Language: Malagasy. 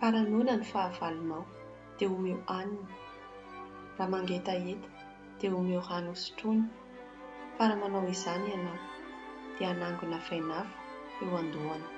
Faranoina ny fahavalonao dia omeo hanina. Raha mangetaheta dia omeo rano hosotroina. Fa raha manao izany ianao dia hanangona fainafo eo an-dohany.